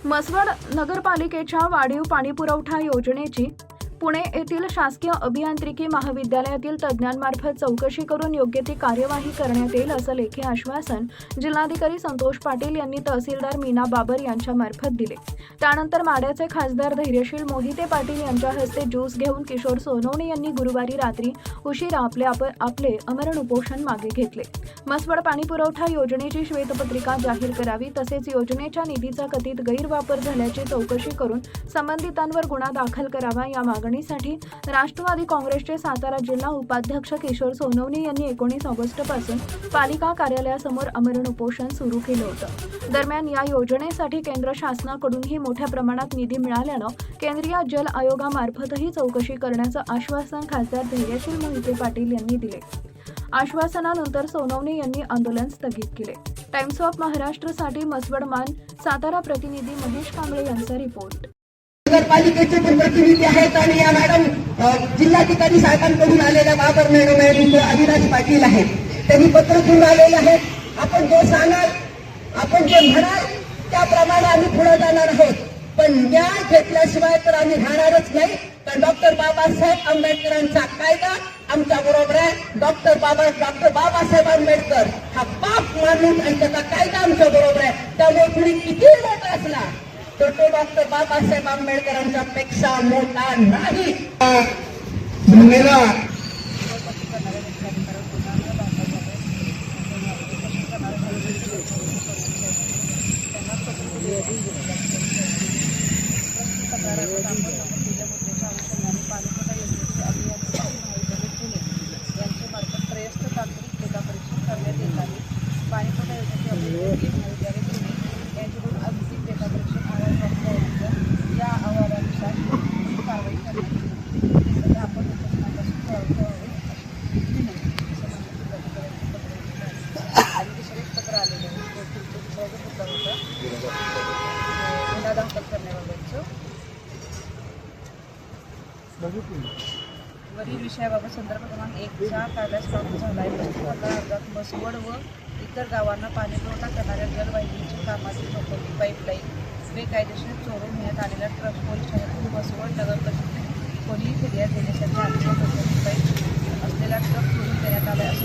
म्हसवड नगरपालिकेच्या वाढीव पाणीपुरवठा योजनेची पुणे येथील शासकीय अभियांत्रिकी महाविद्यालयातील तज्ज्ञांमार्फत चौकशी करून योग्य ती कार्यवाही करण्यात येईल असं लेखी आश्वासन जिल्हाधिकारी संतोष पाटील यांनी तहसीलदार मीना बाबर यांच्यामार्फत दिले। त्यानंतर माढ्याचे खासदार धैर्यशील मोहिते पाटील यांच्या हस्ते ज्यूस घेऊन किशोर सोनवणे यांनी गुरुवारी रात्री उशिरा आपले अमरण उपोषण मागे घेतले। म्हसवड पाणीपुरवठा योजनेची श्वेतपत्रिका जाहीर करावी तसेच योजनेच्या निधीचा कथित गैरवापर झाल्याची चौकशी करून संबंधितांवर गुन्हा दाखल करावा या मागणीसाठी राष्ट्रवादी काँग्रेसचे सातारा जिल्हा उपाध्यक्ष किशोर सोनवणे यांनी 19 ऑगस्ट पासून पालिका कार्यालयासमोर अमरण उपोषण सुरू केलं होतं। दरम्यान या योजनेसाठी केंद्र शासनाकडूनही मोठ्या प्रमाणात निधी मिळाल्यानं केंद्रीय जल आयोगामार्फतही चौकशी करण्याचं आश्वासन खासदार धैर्यशील मोहिते पाटील यांनी दिले। आश्वासनानंतर सोनवणे यांनी आंदोलन स्थगित केले। टाइम्स ऑफ महाराष्ट्रसाठी म्हसवडमान सातारा प्रतिनिधी महेश कांबळे यांचा रिपोर्ट। नगरपालिकेचे प्रतिनिधी आहेत आणि या मॅडम जिल्हाधिकारी साहेबांकडून आलेल्या बाबर मॅडम आहेत, अविनाश पाटील आहेत, त्यांनी पत्र घेऊन आलेले आहेत। आपण जे सांगाल, आपण जे म्हणाल त्याप्रमाणे आम्ही पुढे जाणार आहोत, पण न्याय घेतल्याशिवाय तर आम्ही राहणारच नाही। तर डॉक्टर बाबासाहेब आंबेडकरांचा कायदा आमच्या बरोबर आहे। डॉक्टर बाबासाहेब आंबेडकर हा बाप माणूस आणि त्याचा कायदा आमच्या बरोबर आहे। त्यामुळे कुणी किती मोठा असला तर तो डॉक्टर बाबासाहेब आंबेडकरांच्या पेक्षा मोठा नाही। वरील विषयाबाबत संदर्भ क्रमांक 1च्या कायद्यास प्राप्त झाला आहे। अर्जात म्हसवड व इतर गावांना पाणीपुरवठा करणाऱ्या जलवाहिनीच्या कामातील प्रकल्प पाईपलाईन बेकायदेशीर चोरून नेण्यात आलेल्या ट्रक पोलीस ठाण्यातून म्हसवड नगर परिषदेत कोणीही फिर्याद देण्यासाठी आमच्या प्रकल्प पाईप असलेला ट्रक चोरून देण्यात आला असे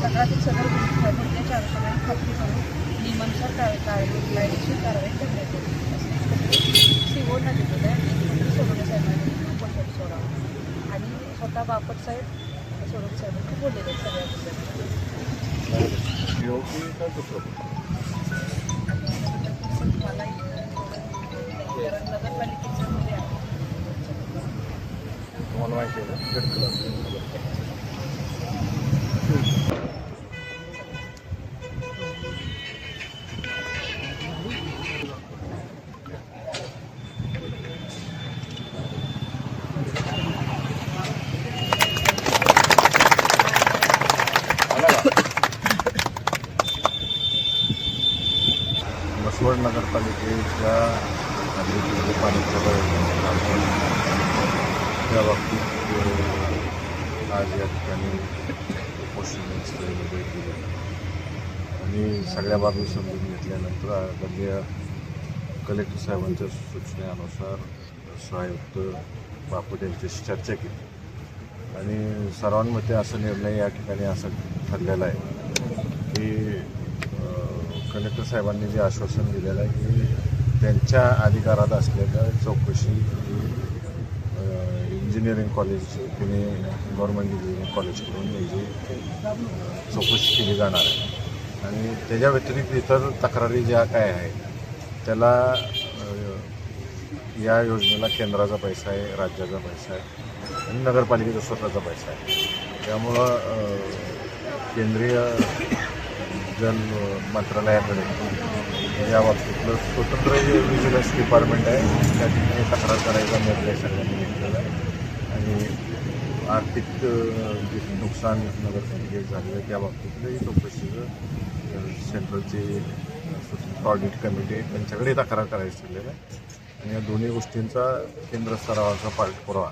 तक्रारीत सदर गुन्ह्याच्या अनुषंगाने खात्री करून नियमानुसार कायदेशीर कारवाई करण्यात येईल सीओना दिलेलं आहे। सोडवणे साहेबांनी उपोषण सोडावं आणि स्वतः बापट साहेब सोडवणे साहेबांनी बोललेले आहेत सगळ्या मला नगरपालिकेच्या मध्ये आहे तुम्हाला माहिती आहे म्हसवड नगरपालिकेच्या पाणीपुरवठा योजनेचं काम त्या बाबतीत आज या ठिकाणी उपोषण स्थळी केलं आणि सगळ्या बाबी समजून घेतल्यानंतर आदरणीय कलेक्टर साहेबांच्या सूचनेनुसार सहायुक्त बापट यांच्याशी चर्चा केली आणि सर्वांमध्ये असा निर्णय या ठिकाणी असा ठरलेला आहे की कलेक्टर साहेबांनी जे आश्वासन दिलेलं आहे की त्यांच्या अधिकारात असलेल्या चौकशी engineering college Pune government engineering कॉलेजकडून याची चौकशी केली जाणार आहे आणि त्याच्या व्यतिरिक्त इतर तक्रारी ज्या काय आहेत त्याला या योजनेला केंद्राचा पैसा आहे, राज्याचा पैसा आहे आणि नगरपालिकेचा स्वतःचा पैसा आहे। त्यामुळं केंद्रीय जल मंत्रालयाकडे या बाबतीतलं स्वतंत्र जे विजिलन्स डिपार्टमेंट आहे त्या ठिकाणी तक्रार करायचा निर्णय सगळ्यांनी घेतलेला आहे आणि आर्थिक जे नुकसान नगरपालिकेत झालेलं आहे त्या बाबतीतलंही चौकशीचं सेंट्रलचे स्वतंत्र ऑडिट कमिटी त्यांच्याकडे तक्रार करायची ठरलेलं आहे आणि या दोन्ही गोष्टींचा केंद्र स्तरावरचा पाठपुरावा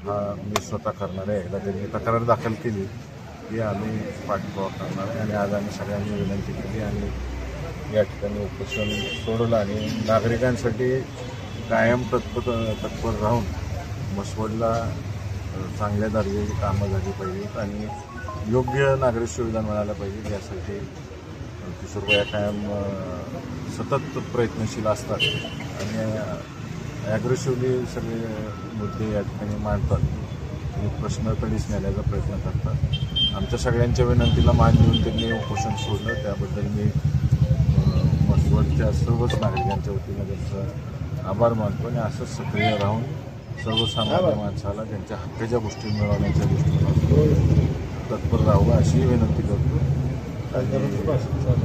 हा मी स्वतः करणार आहे। एकदा त्यांनी तक्रार दाखल केली ही आम्ही पाठपुरावा करणार आहे. आणि आज आम्ही सगळ्यांनी विनंती केली आणि या ठिकाणी उपोषण सोडलं आणि नागरिकांसाठी कायम तत्पर राहून म्हसवडला चांगल्या दर्जाची कामं झाली पाहिजेत आणि योग्य नागरिक सुविधा मिळाल्या पाहिजेत यासाठी किशोरबाई कायम सतत प्रयत्नशील असतात आणि ॲग्रेसिव्हली सगळे मुद्दे या ठिकाणी मांडतात आणि प्रश्न तडीस नेण्याचा प्रयत्न करतात. आमच्या सगळ्यांच्या विनंतीला मान देऊन त्यांनी उपोषण सोडलं. त्याबद्दल मी म्हसवडच्या सर्वच नागरिकांच्या वतीनं त्यांचा आभार मानतो आणि असंच सक्रिय राहून सर्वसामान्य माणसाला त्यांच्या हक्काच्या गोष्टी मिळवण्याच्या दृष्टीनं तत्पर राहावं अशी विनंती करतो.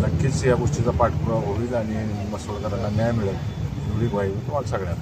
नक्कीच या गोष्टीचा पाठपुरावा होईल आणि म्हसवडकरांना न्याय मिळेल एवढी ग्वाही तुम्हाला सगळ्यांना